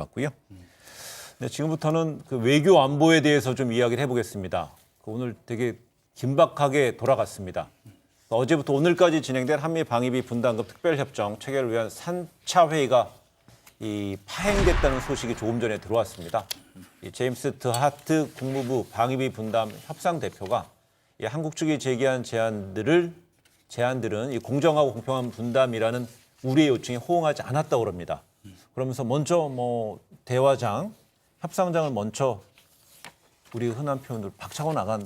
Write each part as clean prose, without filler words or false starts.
같고요. 네, 지금부터는 그 외교 안보에 대해서 좀 이야기를 해보겠습니다. 오늘 되게 긴박하게 돌아갔습니다. 어제부터 오늘까지 진행된 한미 방위비 분담금 특별협정 체결을 위한 3차 회의가 파행됐다는 소식이 조금 전에 들어왔습니다. 제임스 드하트 국무부 방위비 분담 협상 대표가 한국 측이 제기한 제안들은 공정하고 공평한 분담이라는 우리의 요청에 호응하지 않았다고 합니다. 그러면서 먼저 대화장, 협상장을 먼저 우리 흔한 표현으로 박차고 나간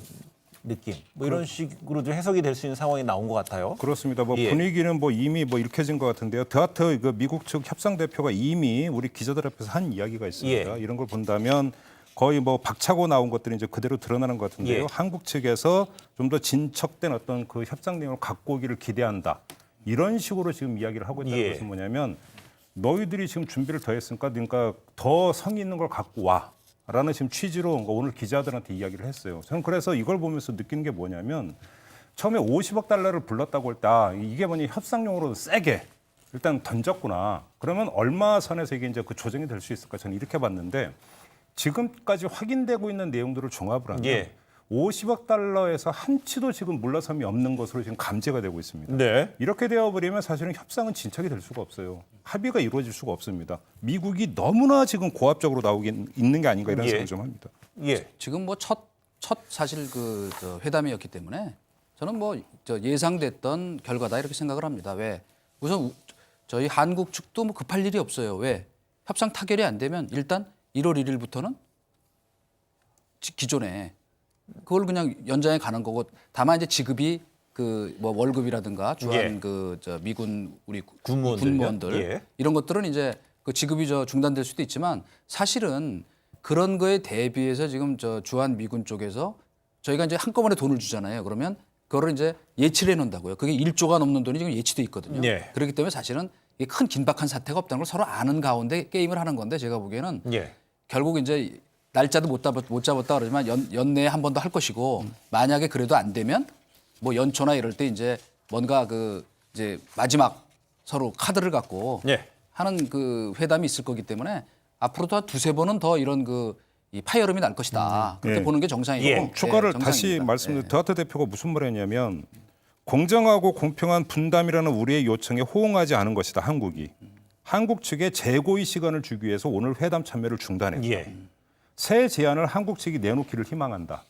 느낌, 이런 식으로 좀 해석이 될 수 있는 상황이 나온 것 같아요. 그렇습니다. 예. 분위기는 이미 읽혀진 것 같은데요. 드하트 미국 측 협상 대표가 이미 우리 기자들 앞에서 한 이야기가 있습니다. 예. 이런 걸 본다면 거의 박차고 나온 것들이 이제 그대로 드러나는 것 같은데요. 예. 한국 측에서 좀 더 진척된 어떤 그 협상 내용을 갖고 오기를 기대한다. 이런 식으로 지금 이야기를 하고 있다는 예. 것은 뭐냐면 너희들이 지금 준비를 더 했으니까 그러니까 더 성의 있는 걸 갖고 와. 라는 지금 취지로 오늘 기자들한테 이야기를 했어요. 저는 그래서 이걸 보면서 느끼는 게 뭐냐면 처음에 50억 달러를 불렀다고 할 때 이게 협상용으로 세게 일단 던졌구나. 그러면 얼마 선에서 이게 이제 그 조정이 될 수 있을까? 저는 이렇게 봤는데 지금까지 확인되고 있는 내용들을 종합을 하면 예. 50억 달러에서 한치도 지금 물러섬이 없는 것으로 지금 감지가 되고 있습니다. 네. 이렇게 되어버리면 사실은 협상은 진척이 될 수가 없어요. 합의가 이루어질 수가 없습니다. 미국이 너무나 지금 고압적으로 나오긴 있는 게 아닌가 이런 예. 생각을 좀 합니다. 예. 지금 첫 사실 저 회담이었기 때문에 저는 저 예상됐던 결과다 이렇게 생각을 합니다. 왜? 우선 저희 한국 측도 급할 일이 없어요. 왜? 협상 타결이 안 되면 일단 1월 1일부터는 기존에 그걸 그냥 연장해 가는 거고, 다만 이제 지급이 월급이라든가 주한 예. 저 미군 우리 군무원들요? 군무원들 예. 이런 것들은 이제 그 지급이 중단될 수도 있지만 사실은 그런 거에 대비해서 지금 저 주한 미군 쪽에서 저희가 이제 한꺼번에 돈을 주잖아요. 그러면 그거를 이제 예치를 해 놓는다고요. 그게 1조가 넘는 돈이 지금 예치돼 있거든요. 예. 그렇기 때문에 사실은 이게 큰 긴박한 사태가 없다는 걸 서로 아는 가운데 게임을 하는 건데, 제가 보기에는 예. 결국 이제 날짜도 못 잡았다 그러지만 연내에 한 번 더 할 것이고, 만약에 그래도 안 되면 연초나 이럴 때 이제 뭔가 이제 마지막 서로 카드를 갖고 예. 하는 회담이 있을 거기 때문에 앞으로도 한 두세 번은 더 이런 이 파열음이 날 것이다. 그렇게 예. 보는 게 정상이고. 예. 추가를 정상입니다. 다시 말씀드리면 드하트 대표가 무슨 말을 했냐면 공정하고 공평한 분담이라는 우리의 요청에 호응하지 않은 것이다. 한국이. 한국 측에 재고의 시간을 주기 위해서 오늘 회담 참여를 중단했다. 예. 새 제안을 한국 측이 내놓기를 희망한다.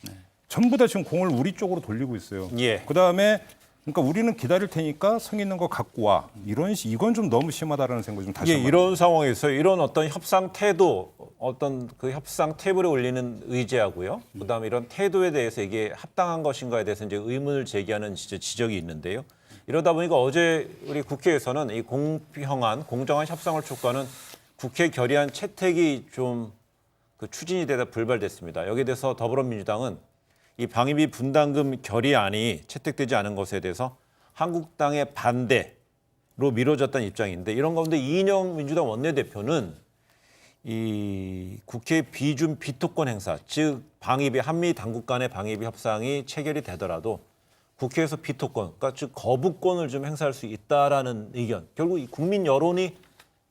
전부 다 지금 공을 우리 쪽으로 돌리고 있어요. 예. 그다음에 그러니까 우리는 기다릴 테니까 성 있는 거 갖고 와. 이건 좀 너무 심하다라는 생각이 좀 다시 예, 한번. 이런 상황에서 이런 어떤 협상 태도, 어떤 그 협상 테이블에 올리는 의제하고요. 그다음에 이런 태도에 대해서 이게 합당한 것인가에 대해서 이제 의문을 제기하는 지적이 있는데요. 이러다 보니까 어제 우리 국회에서는 이 공평한 공정한 협상을 촉구하는 국회 결의안 채택이 좀 추진이 되다 불발됐습니다. 여기에 대해서 더불어민주당은 이 방위비 분담금 결의안이 채택되지 않은 것에 대해서 한국당의 반대로 미뤄졌다는 입장인데, 이런 가운데 이인영 민주당 원내대표는 이 국회 비준 비토권 행사, 즉 방위비 한미 당국 간의 방위비 협상이 체결이 되더라도 국회에서 비토권, 그러니까 즉 거부권을 좀 행사할 수 있다라는 의견. 결국 이 국민 여론이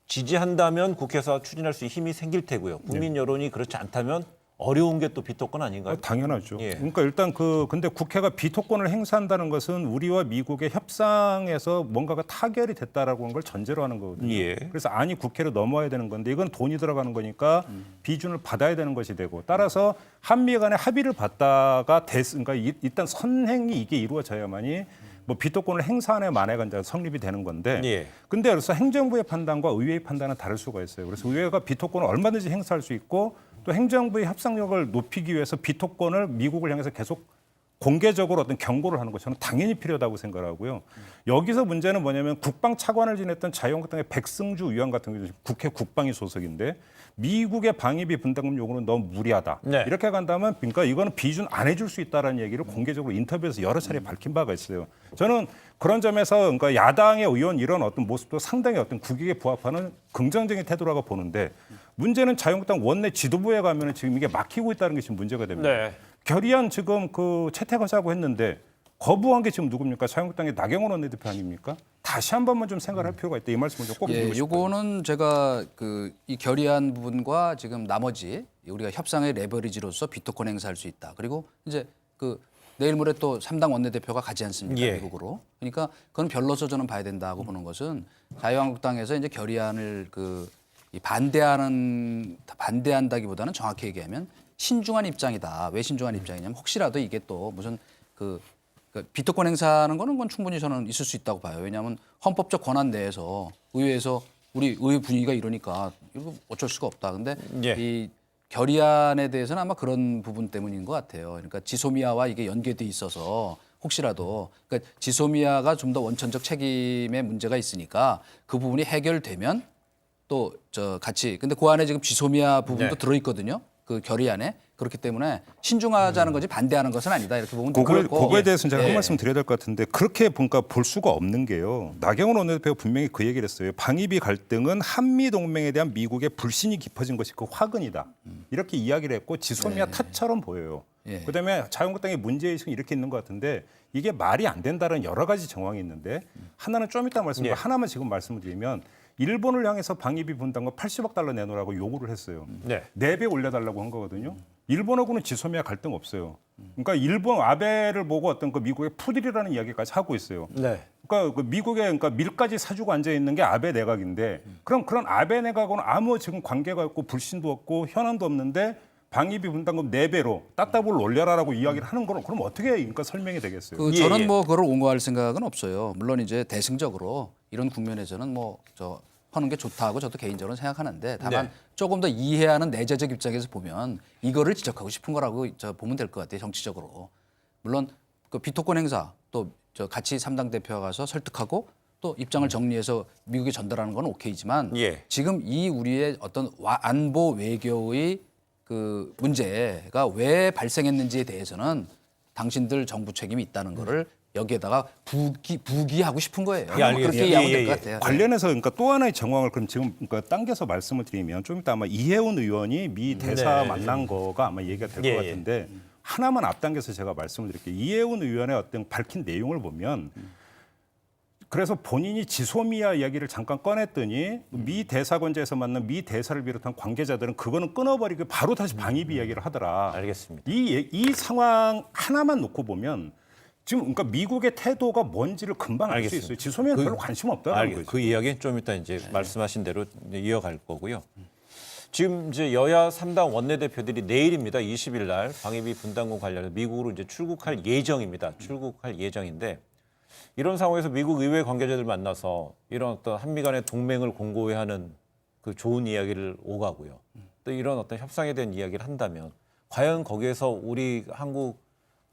지지한다면 국회에서 추진할 수 있는 힘이 생길 테고요. 국민 여론이 그렇지 않다면 어려운 게 또 비토권 아닌가요? 당연하죠. 예. 그러니까 일단 근데 국회가 비토권을 행사한다는 것은 우리와 미국의 협상에서 뭔가가 타결이 됐다라고 하는 걸 전제로 하는 거거든요. 예. 그래서 안이 국회로 넘어야 되는 건데 이건 돈이 들어가는 거니까 비준을 받아야 되는 것이 되고, 따라서 한미 간의 합의를 받다가 그러니까 일단 선행이 이게 이루어져야만이 비토권을 행사하는 만에가 이제 성립이 되는 건데, 예. 근데 그래서 행정부의 판단과 의회의 판단은 다를 수가 있어요. 그래서 의회가 비토권을 얼마든지 행사할 수 있고, 또 행정부의 협상력을 높이기 위해서 비토권을 미국을 향해서 계속 공개적으로 어떤 경고를 하는 것, 저는 당연히 필요하다고 생각하고요. 여기서 문제는 뭐냐면 국방 차관을 지냈던 자유한국당의 백승주 의원 같은 경우는 국회 국방위 소속인데 미국의 방위비 분담금 요구는 너무 무리하다. 네. 이렇게 간다면 그러니까 이거는 비준 안 해줄 수 있다라는 얘기를 공개적으로 인터뷰에서 여러 차례 밝힌 바가 있어요. 저는 그런 점에서 그러니까 야당의 의원 이런 어떤 모습도 상당히 어떤 국익에 부합하는 긍정적인 태도라고 보는데, 문제는 자유한국당 원내 지도부에 가면은 지금 이게 막히고 있다는 게 지금 문제가 됩니다. 네. 결의안 지금 채택하자고 했는데 거부한 게 지금 누굽니까? 자유한국당의 나경원 원내대표 아닙니까? 다시 한 번만 좀 생각할 필요가 있다. 이 말씀을 좀 꼭 드리고 예, 싶어요. 요거는 제가 이 결의안 부분과 지금 나머지 우리가 협상의 레버리지로서 비토콘 행사할 수 있다. 그리고 이제 내일 모레 또 3당 원내대표가 가지 않습니까? 예. 미국으로. 그러니까 그건 별로서 저는 봐야 된다고 보는 것은 자유한국당에서 이제 결의안을 이 반대한다기보다는 정확히 얘기하면 신중한 입장이다. 왜 신중한 입장이냐면 혹시라도 이게 또 무슨 비토권 행사하는 거는 건 충분히 저는 있을 수 있다고 봐요. 왜냐하면 헌법적 권한 내에서 의회에서 우리 의회 분위기가 이러니까 이거 어쩔 수가 없다. 근데 예. 이 결의안에 대해서는 아마 그런 부분 때문인 것 같아요. 그러니까 지소미아와 이게 연계돼 있어서 혹시라도 그러니까 지소미아가 좀 더 원천적 책임의 문제가 있으니까 그 부분이 해결되면 또 같이 근데 그 안에 지금 지소미아 부분도 네. 들어있거든요. 그 결의안에 그렇기 때문에 신중하자는 거지 반대하는 것은 아니다 이렇게 보면 그거에 대해서는 제가 예. 한 말씀 드려야 될 것 같은데 그렇게 보니까 볼 수가 없는 게요. 나경원 원내대표가 분명히 그 얘기를 했어요. 방위비 갈등은 한미 동맹에 대한 미국의 불신이 깊어진 것이 그 화근이다. 이렇게 이야기를 했고 지소미아 탓처럼 보여요. 예. 그다음에 자유한국당의 문제의식은 이렇게 있는 것 같은데 이게 말이 안 된다는 여러 가지 정황이 있는데 하나는 좀 이따 말씀드리고 예. 하나만 지금 말씀을 드리면 일본을 향해서 방위비 분담금 80억 달러 내놓으라고 요구를 했어요. 네. 4배 올려달라고 한 거거든요. 일본하고는 지소미아 갈등 없어요. 그러니까 일본 아베를 보고 어떤 그 미국의 푸들이라는 이야기까지 하고 있어요. 네. 그러니까 그 미국의 그러니까 밀까지 사주고 앉아 있는 게 아베 내각인데 그럼 그런 아베 내각하고는 아무 지금 관계가 없고 불신도 없고 현안도 없는데 방위비 분담금 4배로 따따블 올려라라고 이야기를 하는 거는 그럼 어떻게 그러니까 설명이 되겠어요? 예, 저는 예. 뭐 그걸 옹호할 생각은 없어요. 물론 이제 대승적으로 이런 국면에서는 하는 게 좋다고 저도 개인적으로 생각하는데 다만 네. 조금 더 이해하는 내재적 입장에서 보면 이거를 지적하고 싶은 거라고 보면 될 것 같아요. 정치적으로. 물론 그 비토권 행사 또 같이 3당 대표가 가서 설득하고 또 입장을 정리해서 미국에 전달하는 건 오케이지만 예. 지금 이 우리의 어떤 안보 외교의 그 문제가 왜 발생했는지에 대해서는 당신들 정부 책임이 있다는 거를 여기에다가 부기하고 싶은 거예요. 예, 알겠습니다. 그렇게 이해하면 예, 될 것 예, 같아요. 관련해서 그러니까 또 하나의 정황을 그럼 지금 그러니까 당겨서 말씀을 드리면 좀 이따 아마 이해운 의원이 미 대사 네. 만난 거가 아마 얘기가 될 것 예, 예. 같은데 하나만 앞당겨서 제가 말씀을 드릴게요. 이해운 의원의 어떤 밝힌 내용을 보면 그래서 본인이 지소미아 이야기를 잠깐 꺼냈더니 미 대사관제에서 만난 미 대사를 비롯한 관계자들은 그거는 끊어버리고 바로 다시 방위비 이야기를 하더라. 알겠습니다. 이 상황 하나만 놓고 보면 지금 그러니까 미국의 태도가 뭔지를 금방 알 수 알겠습니다. 있어요. 지소미아는 별로 관심 없다는 거죠. 그 이야기는 좀 이따 이제 말씀하신 대로 이제 이어갈 거고요. 지금 이제 여야 3당 원내대표들이 내일입니다. 20일 날 방위비 분담금 관련해서 미국으로 이제 출국할 예정입니다. 출국할 예정인데 이런 상황에서 미국 의회 관계자들 만나서 이런 어떤 한미 간의 동맹을 공고히 하는 그 좋은 이야기를 오가고요. 또 이런 어떤 협상에 대한 이야기를 한다면 과연 거기에서 우리 한국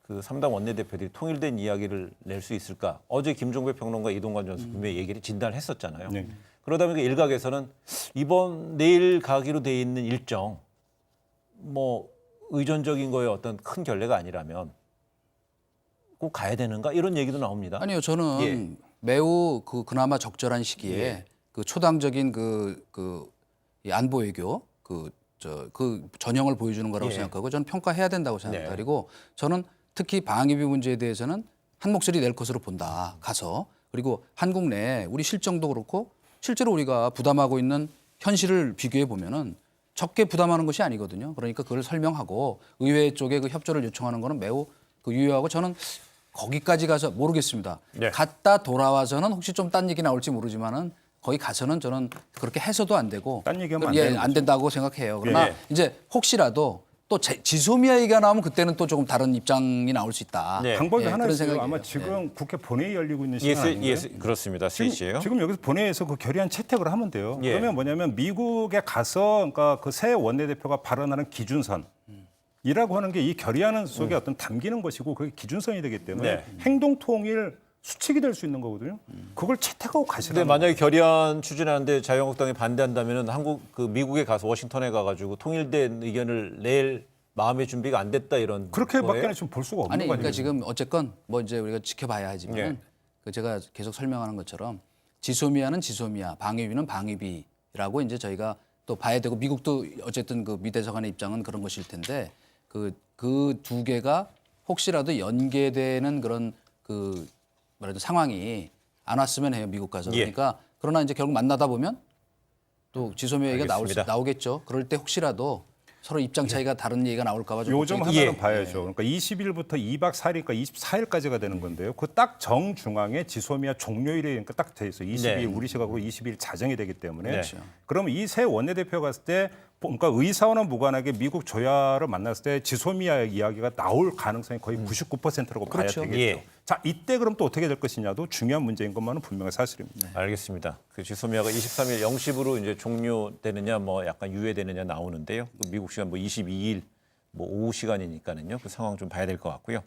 그 3당 원내대표들이 통일된 이야기를 낼 수 있을까? 어제 김종배 평론가 이동관 전수 분명히 얘기를 진단을 했었잖아요. 네. 그러다 보니까 일각에서는 내일 가기로 돼 있는 일정 뭐 의존적인 거에 어떤 큰 결례가 아니라면 꼭 가야 되는가 이런 얘기도 나옵니다. 아니요, 저는 예. 매우 그나마 적절한 시기에 그 초당적인 이 안보 외교 그 전형을 보여주는 거라고 예. 생각하고 저는 평가해야 된다고 생각합니다. 네. 그리고 저는 특히 방위비 문제에 대해서는 한 목소리 낼 것으로 본다. 가서 그리고 한국 내에 우리 실정도 그렇고 실제로 우리가 부담하고 있는 현실을 비교해 보면은 적게 부담하는 것이 아니거든요. 그러니까 그걸 설명하고 의회 쪽에 그 협조를 요청하는 거는 매우 유효하고 저는 거기까지 가서 모르겠습니다. 네. 갔다 돌아와서는 혹시 좀 딴 얘기 나올지 모르지만은 거기 가서는 저는 그렇게 해서도 안 되고 딴 얘기하면 안 예, 되는 안 거죠. 된다고 생각해요. 그러나 예. 이제 혹시라도 또 지소미아 얘기가 나오면 그때는 또 조금 다른 입장이 나올 수 있다. 네. 방법이 예, 하나 그런 있어요. 생각이에요. 아마 지금 국회 본회의 열리고 있는 시간 예, 아닌가요? 그렇습니다. 3시에요. 지금 여기서 본회의에서 그 결의안 채택을 하면 돼요. 예. 그러면 뭐냐면 미국에 가서 그러니까 그 새 원내대표가 발언하는 기준선 이라고 하는 게 이 결의안 속에 어떤 담기는 것이고 그게 기준선이 되기 때문에 네. 행동 통일 수칙이 될 수 있는 거거든요. 그걸 채택하고 근데 가시라는 만약에 결의안 추진하는데 자유한국당이 반대한다면은 미국에 가서 워싱턴에 가가지고 통일된 의견을 낼 마음의 준비가 안 됐다 이런 그렇게밖에 거예요? 지금 볼 수가 없는 아니 거 아니에요. 그러니까 지금 어쨌건 뭐 이제 우리가 지켜봐야 하지만 예. 그 제가 계속 설명하는 것처럼 지소미아는 지소미아, 방위비는 방위비라고 이제 저희가 또 봐야 되고 미국도 어쨌든 그 미 대사관의 입장은 그런 것일 텐데 그 두 개가 혹시라도 연계되는 그런 말하자면 상황이 안 왔으면 해요, 미국 가서. 예. 그러니까 그러나 이제 결국 만나다 보면 또 지소미 얘기가 알겠습니다. 나오겠죠. 그럴 때 혹시라도 서로 입장 차이가 다른 얘기가 나올까 봐 좀 요점 걱정이 하나는 예. 봐야죠. 그러니까 20일부터 2박 4일이니까 24일까지가 되는 건데요. 그 딱 정중앙에 지소미아 종료일이 그러니까 딱 돼 있어요. 22일 네. 우리 시각으로 20일 자정이 되기 때문에 네. 그러면 이 새 원내대표가 갔을 때 그러니까 의사와는 무관하게 미국 조야를 만났을 때 지소미아 이야기가 나올 가능성이 거의 99%라고 봐야 그렇죠. 되겠죠. 예. 자, 이때 그럼 또 어떻게 될 것이냐도 중요한 문제인 것만은 분명한 사실입니다. 알겠습니다. 그 지소미아가 23일 0시부로 이제 종료되느냐 뭐 약간 유예되느냐 나오는데요. 그 미국 시간 뭐 22일 뭐 오후 시간이니까는요. 그 상황 좀 봐야 될 것 같고요.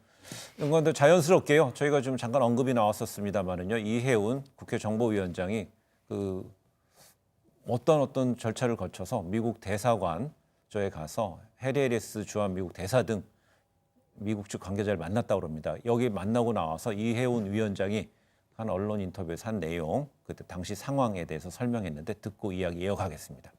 이건 자연스럽게요. 저희가 좀 잠깐 언급이 나왔었습니다만은요. 이해운 국회 정보위원장이 그 어떤 절차를 거쳐서 미국 대사관 저에 가서 해리 해리스 주한 미국 대사 등 미국 측 관계자를 만났다고 합니다. 여기 만나고 나와서 이해운 위원장이 한 언론 인터뷰에서 한 내용, 그때 당시 상황에 대해서 설명했는데 듣고 이야기 이어가겠습니다.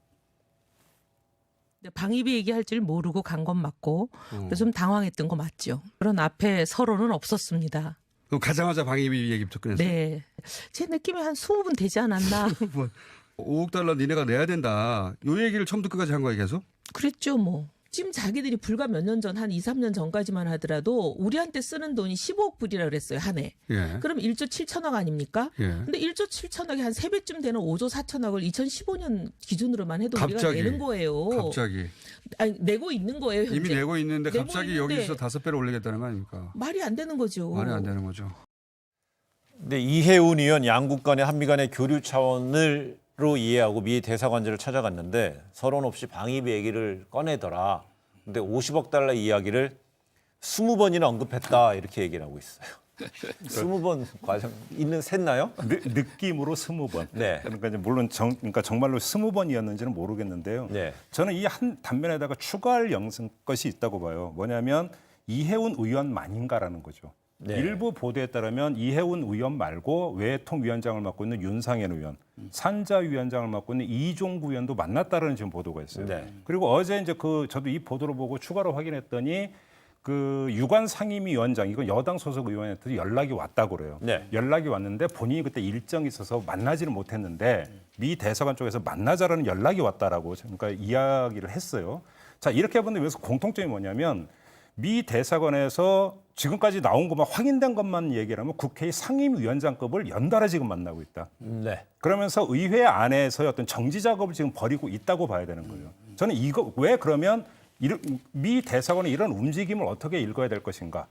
방위비 얘기할 줄 모르고 간 건 맞고 그래서 좀 당황했던 거 맞죠. 그런 앞에 서로는 없었습니다. 그럼 가자마자 방위비 얘기부터 꺼냈어요. 네. 제 느낌에 한 20분 되지 않았나. 뭐 5억 달러 니네가 내야 된다. 요 얘기를 처음부터 끝까지 한 거야 계속? 그랬죠 뭐. 지금 자기들이 불과 몇 년 전, 한 2, 3년 전까지만 하더라도 우리한테 쓰는 돈이 15억 불이라 그랬어요, 한 해. 예. 그럼 1조 7천억 아닙니까? 예. 근데 1조 7천억이 한 3배쯤 되는 5조 4천억을 2015년 기준으로만 해도 갑자기. 우리가 내는 거예요. 갑자기. 아니, 내고 있는 거예요, 현재. 이미 내고 있는데 내고 갑자기 있는데 여기서 5배로 올리겠다는 거 아닙니까? 말이 안 되는 거죠. 말이 안 되는 거죠. 근데 이해운 의원 양국 간의 한미 간의 교류 차원으로 이해하고 미 대사관제를 찾아갔는데 서론 없이 방위비 얘기를 꺼내더라. 근데 50억 달러 이야기를 20번이나 언급했다 이렇게 얘기를 하고 있어요. 20번 과정 샜나요? 느낌으로 20번. 네. 그러니까 이제 물론 그러니까 정말로 20번이었는지는 모르겠는데요. 네. 저는 이 한 단면에다가 추가할 것이 있다고 봐요. 뭐냐면 이해운 의원만인가라는 거죠. 네. 일부 보도에 따르면 이해운 의원 말고 외통위원장을 맡고 있는 윤상현 의원, 산자위원장을 맡고 있는 이종구 의원도 만났다는 지금 보도가 있어요. 네. 그리고 어제 이제 저도 이 보도를 보고 추가로 확인했더니 그 유관 상임위원장 이건 여당 소속 의원한테 연락이 왔다고 그래요. 네. 연락이 왔는데 본인이 그때 일정이 있어서 만나지를 못했는데 미 대사관 쪽에서 만나자라는 연락이 왔다라고 그러니까 이야기를 했어요. 자, 이렇게 보면 여기서 공통점이 뭐냐면 미 대사관에서 지금까지 나온 것만 확인된 것만 얘기를 하면 국회의 상임위원장급을 연달아 지금 만나고 있다. 네. 그러면서 의회 안에서의 어떤 정지 작업을 지금 벌이고 있다고 봐야 되는 거예요. 저는 이거 왜 그러면 미 대사관의 이런 움직임을 어떻게 읽어야 될 것인가?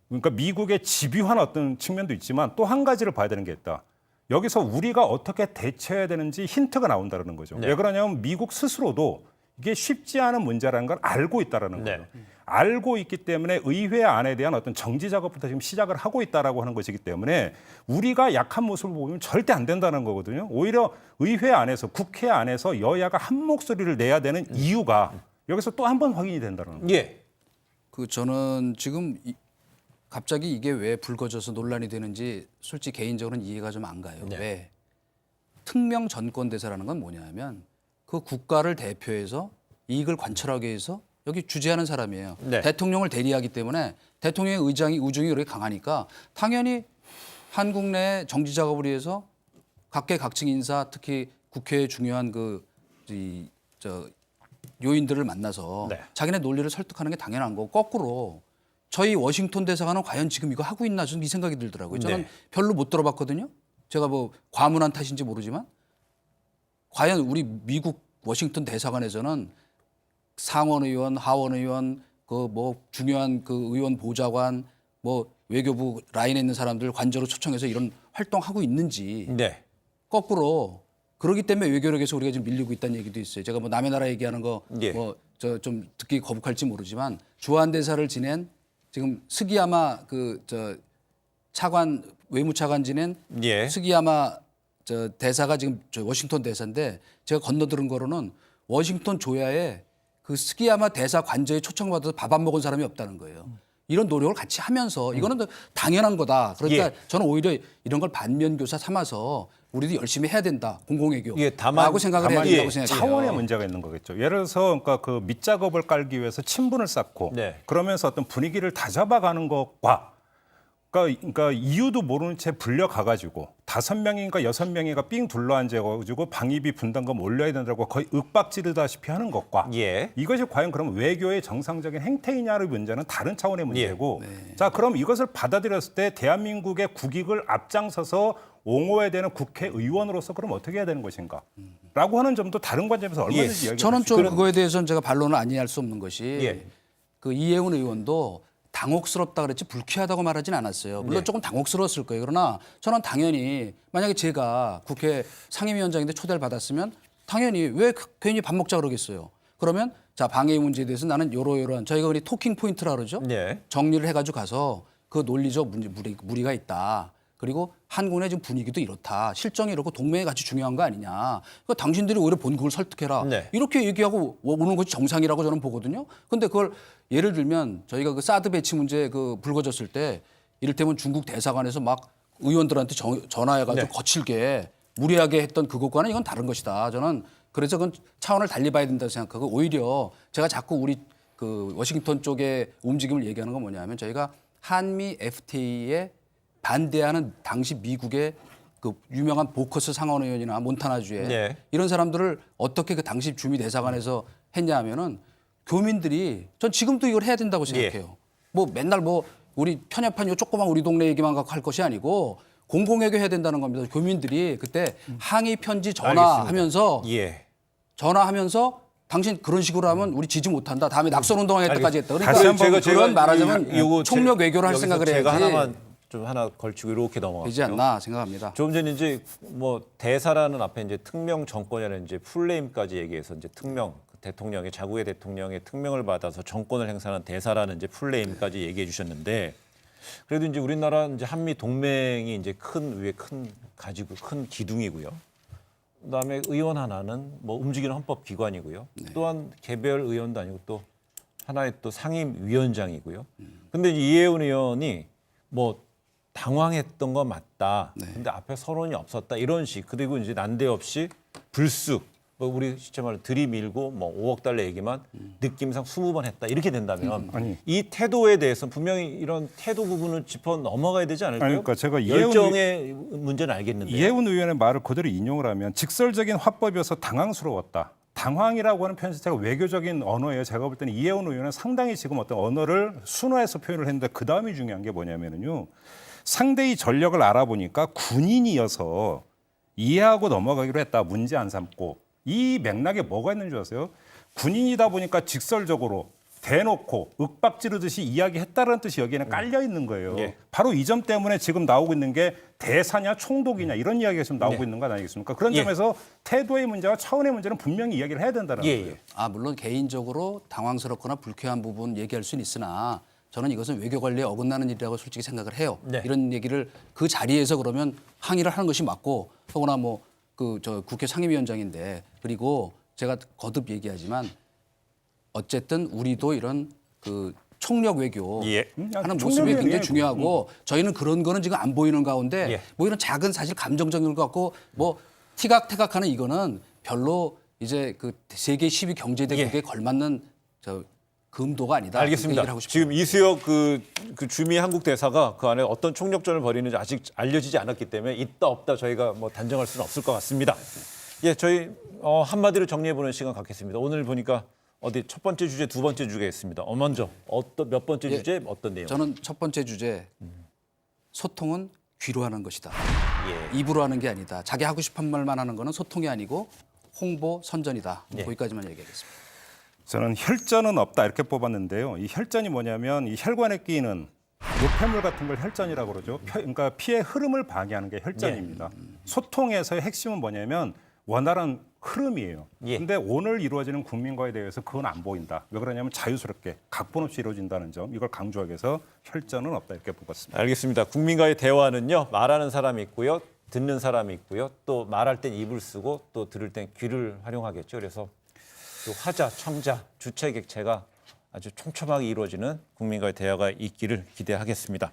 그러니까 미국의 집요한 어떤 측면도 있지만 또 한 가지를 봐야 되는 게 있다. 여기서 우리가 어떻게 대처해야 되는지 힌트가 나온다는 거죠. 네. 왜 그러냐면 미국 스스로도 이게 쉽지 않은 문제라는 걸 알고 있다는 네. 거예요. 알고 있기 때문에 의회 안에 대한 어떤 정지 작업부터 지금 시작을 하고 있다라고 하는 것이기 때문에 우리가 약한 모습을 보면 절대 안 된다는 거거든요. 오히려 의회 안에서 국회 안에서 여야가 한 목소리를 내야 되는 이유가 여기서 또 한 번 확인이 된다는 거예요. 예. 그 저는 지금 갑자기 이게 왜 불거져서 논란이 되는지 솔직히 개인적으로는 이해가 좀 안 가요. 네. 왜? 특명 전권 대사라는 건 뭐냐면 그 국가를 대표해서 이익을 관철하기 위해서 여기 주재하는 사람이에요. 네. 대통령을 대리하기 때문에 대통령의 의중이 그렇게 강하니까 당연히 한국 내 정치 작업을 위해서 각계각층 인사 특히 국회의 중요한 요인들을 만나서 네. 자기네 논리를 설득하는 게 당연한 거고 거꾸로 저희 워싱턴 대사관은 과연 지금 이거 하고 있나 저는 이 생각이 들더라고요. 저는 네. 별로 못 들어봤거든요. 제가 뭐 과문한 탓인지 모르지만 과연 우리 미국 워싱턴 대사관에서는 상원 의원, 하원 의원, 그 뭐 중요한 그 의원 보좌관, 뭐 외교부 라인에 있는 사람들 관저로 초청해서 이런 활동하고 있는지 네. 거꾸로 그러기 때문에 외교력에서 우리가 지금 밀리고 있다는 얘기도 있어요. 제가 뭐 남의 나라 얘기하는 거 예. 뭐 저 좀 듣기 거북할지 모르지만 주한 대사를 지낸 지금 스기야마 차관 외무차관 지낸 예. 스기야마 대사가 지금 워싱턴 대사인데 제가 건너들은 거로는 워싱턴 조야에 그 스기야마 대사 관저에 초청받아서 밥 안 먹은 사람이 없다는 거예요. 이런 노력을 같이 하면서 이거는 당연한 거다. 그러니까 예. 저는 오히려 이런 걸 반면교사 삼아서 우리도 열심히 해야 된다. 공공외교. 예, 라고 생각을 해야 된다고 생각해요. 차원의 문제가 있는 거겠죠. 예를 들어서 그러니까 그 밑작업을 깔기 위해서 친분을 쌓고 네. 그러면서 어떤 분위기를 다잡아가는 것과 그러니까 이유도 모르는 채 불려 가가지고 5명인가 6명인가 삥 둘러앉아가지고 방위비 분담금 올려야 된다고 거의 윽박지르다시피 하는 것과 예. 이것이 과연 그럼 외교의 정상적인 행태이냐의 문제는 다른 차원의 문제고 자 그럼 이것을 받아들였을 때 대한민국의 국익을 앞장서서 옹호해야 되는 국회의원으로서 그럼 어떻게 해야 되는 것인가 라고 하는 점도 다른 관점에서 얼마든지 이야기할 저는 수 좀 있죠. 그거에 대해서는 제가 반론을 아니할 수 없는 것이 예. 그 이해운 의원도 당혹스럽다 그랬지 불쾌하다고 말하진 않았어요. 물론 조금 당혹스러웠을 거예요. 그러나 저는 당연히 만약에 제가 국회 상임위원장인데 초대를 받았으면 당연히 왜 괜히 밥 먹자 그러겠어요. 그러면 자 방해 문제에 대해서 나는 요러요러한 저희가 우리 토킹 포인트라 그러죠. 네. 정리를 해가지고 가서 그 논리적 무리가 있다. 그리고 한국의 지금 분위기도 이렇다. 실정이 이렇고 동맹이 같이 중요한 거 아니냐. 그러니까 당신들이 오히려 본국을 설득해라. 네. 이렇게 얘기하고 오는 것이 정상이라고 저는 보거든요. 근데 그걸 예를 들면 저희가 그 사드 배치 문제 그 불거졌을 때 이를테면 중국 대사관에서 막 의원들한테 전화해가지고 네. 거칠게 무리하게 했던 그것과는 이건 다른 것이다. 저는 그래서 그건 차원을 달리 봐야 된다고 생각하고 오히려 제가 자꾸 우리 그 워싱턴 쪽의 움직임을 얘기하는 건 뭐냐면 저희가 한미 FTA에 반대하는 당시 미국의 그 유명한 보커스 상원의원이나 몬타나주에 네. 이런 사람들을 어떻게 그 당시 주미 대사관에서 했냐 하면은 교민들이 전 지금도 이걸 해야 된다고 생각해요. 뭐 맨날 뭐 우리 편협한 요 조그만 우리 동네 얘기만 갖고 할 것이 아니고 공공외교 해야 된다는 겁니다. 교민들이 그때 항의 편지 전화하면서 예. 전화하면서 당신 그런 식으로 하면 우리 지지 못한다. 다음에 낙선 운동할 때까지 했다. 다시 그러니까 한번 그런 말하자면 요거 총력 외교를 할 여기서 생각을 제가 해야지 하나만 좀 하나 걸치고 이렇게 넘어갈게요. 되지 않나 생각합니다. 조금 전에 이제 뭐 대사라는 앞에 이제 특명 정권이라는 이제 풀네임까지 얘기해서 이제 특명 대통령의 자국의 대통령의 특명을 받아서 정권을 행사하는 대사라는 이제 풀네임까지 얘기해 주셨는데 그래도 이제 우리나라 이제 한미 동맹이 이제 가지고 큰 기둥이고요. 그다음에 의원 하나는 뭐 움직이는 헌법 기관이고요. 또한 개별 의원도 아니고 또 하나의 또 상임위원장이고요. 근데 이해운 의원이 뭐 당황했던 건 맞다. 근데 앞에 서론이 없었다. 이런 식. 그리고 이제 난데없이 불쑥 뭐 우리 시체 말로 들이밀고 뭐 5억 달러 얘기만 느낌상 20번 했다. 이렇게 된다면 아니. 이 태도에 대해서 분명히 이런 태도 부분을 짚어 넘어가야 되지 않을까요? 아니, 그러니까 제가 열정의 문제는 알겠는데. 이해운 의원의 말을 그대로 인용을 하면 직설적인 화법이어서 당황스러웠다. 당황이라고 하는 표현 자체가 외교적인 언어예요. 제가 볼 때는 이해운 의원은 상당히 지금 어떤 언어를 순화해서 표현을 했는데 그 다음이 중요한 게 뭐냐면요. 상대의 전력을 알아보니까 군인이어서 이해하고 넘어가기로 했다. 문제 안 삼고. 이 맥락에 뭐가 있는 줄 아세요? 군인이다 보니까 직설적으로 대놓고 윽박지르듯이 이야기했다는 뜻이 여기에는 깔려 있는 거예요. 예. 바로 이 점 때문에 지금 나오고 있는 게 대사냐 총독이냐 이런 이야기가 지금 나오고 있는 거 아니겠습니까? 그런 예. 점에서 태도의 문제와 차원의 문제는 분명히 이야기를 해야 된다는 예, 거예요. 예. 물론 개인적으로 당황스럽거나 불쾌한 부분 얘기할 수는 있으나 저는 이것은 외교 관리에 어긋나는 일이라고 솔직히 생각을 해요. 네. 이런 얘기를 그 자리에서 그러면 항의를 하는 것이 맞고 더구나 뭐 그 저 국회 상임위원장인데 그리고 제가 거듭 얘기하지만 어쨌든 우리도 이런 그 총력 외교 예. 하는 총력 모습이 굉장히 외교예요. 중요하고 저희는 그런 거는 지금 안 보이는 가운데 예. 뭐 이런 작은 사실 감정적인 것 같고 뭐 티각태각하는 이거는 별로 이제 그 세계 10위 경제대국에 걸맞는 저 금도가 아니다. 알겠습니다. 얘기를 하고 싶어요. 지금 이수혁 그 주미 한국 대사가 그 안에 어떤 총력전을 벌이는지 아직 알려지지 않았기 때문에 있다 없다 저희가 뭐 단정할 수는 없을 것 같습니다. 예, 저희 한마디로 정리해 보는 시간 갖겠습니다. 오늘 보니까 어디 첫 번째 주제, 두 번째 주제가 있습니다. 먼저 몇 번째 주제, 어떤 내용? 저는 첫 번째 주제 소통은 귀로 하는 것이다. 예. 입으로 하는 게 아니다. 자기 하고 싶은 말만 하는 거는 소통이 아니고 홍보 선전이다. 예. 거기까지만 얘기하겠습니다. 저는 혈전은 없다 이렇게 뽑았는데요. 이 혈전이 뭐냐면 이 혈관에 끼이는 노폐물 같은 걸 혈전이라고 그러죠. 그러니까 피의 흐름을 방해하는 게 혈전입니다. 소통에서의 핵심은 뭐냐면 원활한 흐름이에요. 그런데 예. 오늘 이루어지는 국민과에 대해서 그건 안 보인다. 왜 그러냐면 자유스럽게 각본 없이 이루어진다는 점 이걸 강조하기 위해서 혈전은 없다 이렇게 뽑았습니다. 알겠습니다. 국민과의 대화는요. 말하는 사람이 있고요. 듣는 사람이 있고요. 또 말할 땐 입을 쓰고 또 들을 땐 귀를 활용하겠죠. 그래서 또 화자, 청자, 주체 객체가 아주 촘촘하게 이루어지는 국민과의 대화가 있기를 기대하겠습니다.